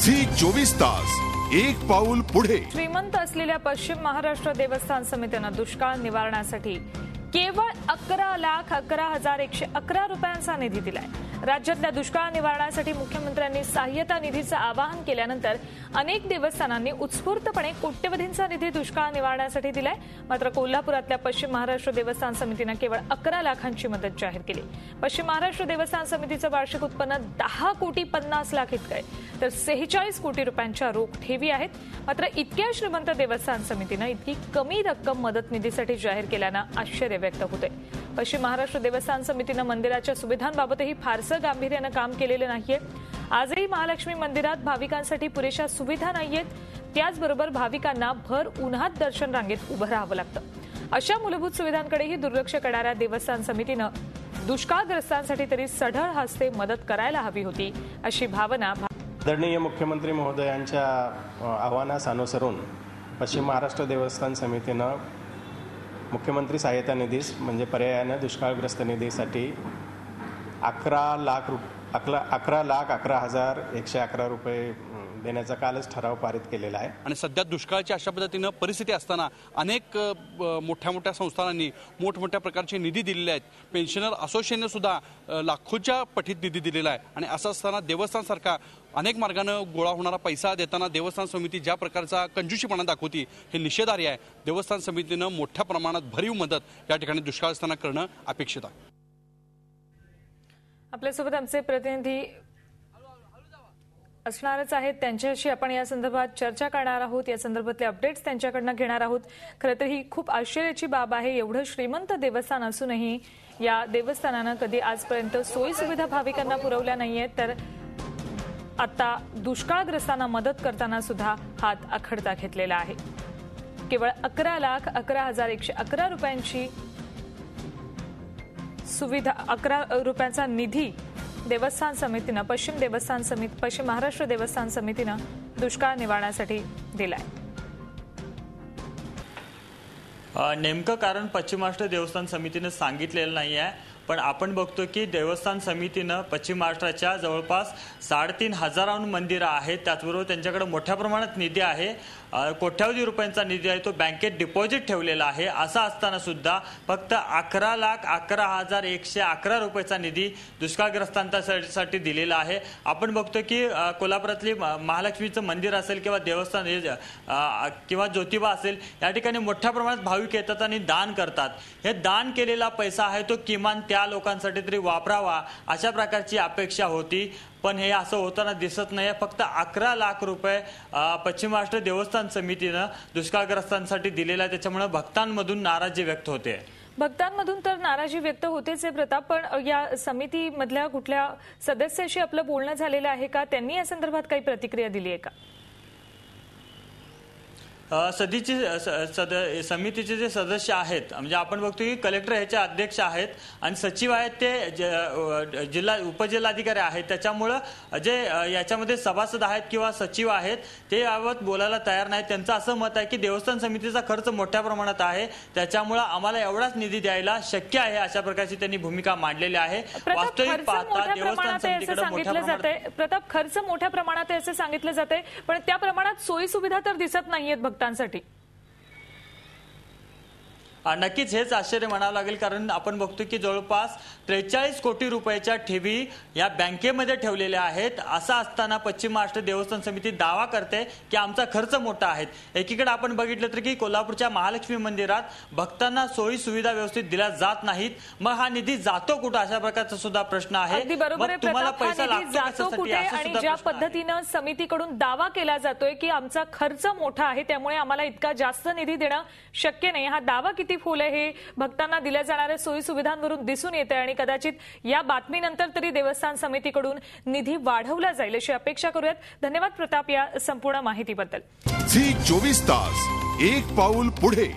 Zee 24 तास एक पाऊल पुढे। श्रीमंत असलेल्या पश्चिम महाराष्ट्र देवस्थान समितीनं दुष्काळ निवारणासाठी केवळ 11,11,111 रुपयांचा निधी दिलाय। राज्यातल्या दुष्काळ निवारणासाठी मुख्यमंत्र्यांनी सहाय्यता निधीचं आवाहन केल्यानंतर अनेक देवस्थानांनी उत्स्फूर्तपणे कोट्यवधींचा निधी दुष्काळ निवारणासाठी दिलाय। मात्र कोल्हापुरातल्या पश्चिम महाराष्ट्र देवस्थान समितीनं केवळ 11 लाखांची मदत जाहीर केली। पश्चिम महाराष्ट्र देवस्थान समितीचं वार्षिक उत्पन्न 10,50,00,000 इतकं आहे, तर 46 कोटी रुपयांच्या रोख ठेवी आहेत। मात्र इतक्या श्रीमंत देवस्थान समितीनं इतकी कमी रक्कम मदत निधीसाठी जाहीर केल्यानं आश्चर्य व्यक्त होतंय। पश्चिम महाराष्ट्र देवस्थान समितीनं मंदिराच्या सुविधांबाबतही फारसं गांभीर्यानं काम केलेलं नाहीये। आजही महालक्ष्मी मंदिरात भाविकांसाठी पुरेशा सुविधा नाहीयेत। त्याचबरोबर भाविकांना भर उन्हात दर्शन रांगेत उभं राहावं लागतं। अशा मूलभूत सुविधांकडेही दुर्लक्ष करणाऱ्या देवस्थान समितीनं दुष्काळग्रस्तांसाठी तरी सढळ हस्ते मदत करायला हवी होती, अशी भावना आदरणीय मुख्यमंत्री महोदयांच्या आव्हानास अनुसरून पश्चिम महाराष्ट्र देवस्थान समितीनं मुख्यमंत्री सहाय्यता निधीस म्हणजे पर्यायाने दुष्काळग्रस्त निधीसाठी 11,11,11,111 रुपये देण्याचा कालच ठराव पारित केलेला आहे। आणि सध्या दुष्काळाची अशा पद्धतीनं परिस्थिती असताना अनेक मोठ्या मोठ्या संस्थांनी मोठमोठ्या प्रकारचे निधी दिलेले आहेत। पेन्शनर असोसिएशनने सुद्धा लाखोच्या पटीत निधी दिलेला आहे। आणि असं असताना देवस्थानसारखा अनेक मार्गानं गोळा होणारा पैसा देताना देवस्थान समिती ज्या प्रकारचा कंजूसीपणा दाखवती हे निषेधार्ह आहे। देवस्थान समितीनं मोठ्या प्रमाणात भरीव मदत या ठिकाणी दुष्काळ असताना करणं अपेक्षित आहे। आपल्यासोबत आमचे प्रतिनिधी असणारच आहेत, त्यांच्याशी आपण या संदर्भात चर्चा करणार आहोत। या संदर्भातले अपडेट्स त्यांच्याकडनं घेणार आहोत। खरं तर ही खूप आश्चर्याची बाब आहे। एवढं श्रीमंत देवस्थान असूनही या देवस्थानानं कधी आजपर्यंत सोयी सुविधा भाविकांना पुरवल्या नाहीयेत, तर आता दुष्काळग्रस्तांना मदत करताना सुद्धा हात आखडता घेतलेला आहे। केवळ 11,11,111 रुपयांची सुविधा 11 रुपयांचा निधी देवस्थान समितीनं पश्चिम महाराष्ट्र देवस्थान समितीनं दुष्काळ निवारणासाठी दिलाय। नेमकं कारण पश्चिम महाराष्ट्र देवस्थान समितीने सांगितलेलं नाही आहे, पण आपण बघतो की देवस्थान समितीनं पश्चिम महाराष्ट्राच्या जवळपास 3,500 मंदिरं आहेत। त्याचबरोबर त्यांच्याकडे मोठ्या प्रमाणात निधी आहे, कोट्यावधी रुपयांचा निधी आहे, तो बँकेत डिपॉझिट ठेवलेला आहे। असं असताना सुद्धा फक्त 11,11,111 रुपयाचा निधी दुष्काळग्रस्तांसाठी दिलेला आहे। आपण बघतो की कोल्हापुरातली महालक्ष्मीचं मंदिर असेल किंवा देवस्थान किंवा ज्योतिबा असेल, या ठिकाणी मोठ्या प्रमाणात भाविक येतात आणि दान करतात। हे दान केलेला पैसा आहे तो किमान त्या लोकांसाठी तरी वापरावा अशा प्रकारची अपेक्षा होती, पण हे असं होताना दिसत नाही। फक्त 11 लाख रुपये पश्चिम महाराष्ट्र देवस्थान समितीनं दुष्काळग्रस्तांसाठी दिलेला आहे, त्याच्यामुळे भक्तांमधून नाराजी व्यक्त होते। भक्तांमधून तर नाराजी व्यक्त होतेच आहे प्रताप, पण या समितीमधल्या कुठल्या सदस्याशी आपलं बोलणं झालेलं आहे का? त्यांनी या संदर्भात काही प्रतिक्रिया दिली आहे का? समितीचे जे सदस्य आहेत, म्हणजे आपण बघतो की कलेक्टर ह्याचे अध्यक्ष आहेत आणि सचिव आहेत ते जिल्हा उपजिल्हाधिकारी आहेत। त्याच्यामुळं जे याच्यामध्ये सभासद आहेत किंवा सचिव आहेत ते याबाबत बोलायला तयार नाहीत। त्यांचं असं मत आहे की देवस्थान समितीचा खर्च मोठ्या प्रमाणात आहे, त्याच्यामुळं आम्हाला एवढाच निधी द्यायला शक्य आहे, अशा प्रकारची त्यांनी भूमिका मांडलेली आहे। वास्तविक पाहता देवस्थान समितीकडे सांगितलं जातंय, प्रताप खर्च मोठ्या प्रमाणात आहे असं सांगितलं जातंय, पण त्या प्रमाणात सोयी सुविधा तर दिसत नाहीयेत भक्तांसाठी। नक्कीच हेच आश्चर्य म्हणावं लागेल, कारण आपण बघतो की जवळपास 43 कोटी रुपयाच्या ठेवी या बँकेमध्ये ठेवलेल्या आहेत। असं असताना पश्चिम महाराष्ट्र देवस्थान समिती दावा करते की आमचा खर्च मोठा आहे। एकीकडे आपण बघितलं तर की कोल्हापूरच्या महालक्ष्मी मंदिरात भक्तांना सोयी सुविधा व्यवस्थित दिल्या जात नाहीत, मग हा निधी जातो कुठं अशा प्रकारचा सुद्धा प्रश्न आहे। तुम्हाला पैसा जातो कुठे आणि ज्या पद्धतीनं समितीकडून दावा केला जातोय की आमचा खर्च मोठा आहे त्यामुळे आम्हाला इतका जास्त निधी देणं शक्य नाही, हा दावा किती फूल आहे हे भक्तांना दिल्या जाणाऱ्या सोयी सुविधांवरून दिसून येते। आणि कदाचित या बातमीनंतर तरी देवस्थान समितीकडून निधी वाढवला जाईल अशी अपेक्षा करूयात। धन्यवाद प्रताप या संपूर्ण माहितीबद्दल। झी 24 तास एक पाऊल पुढे।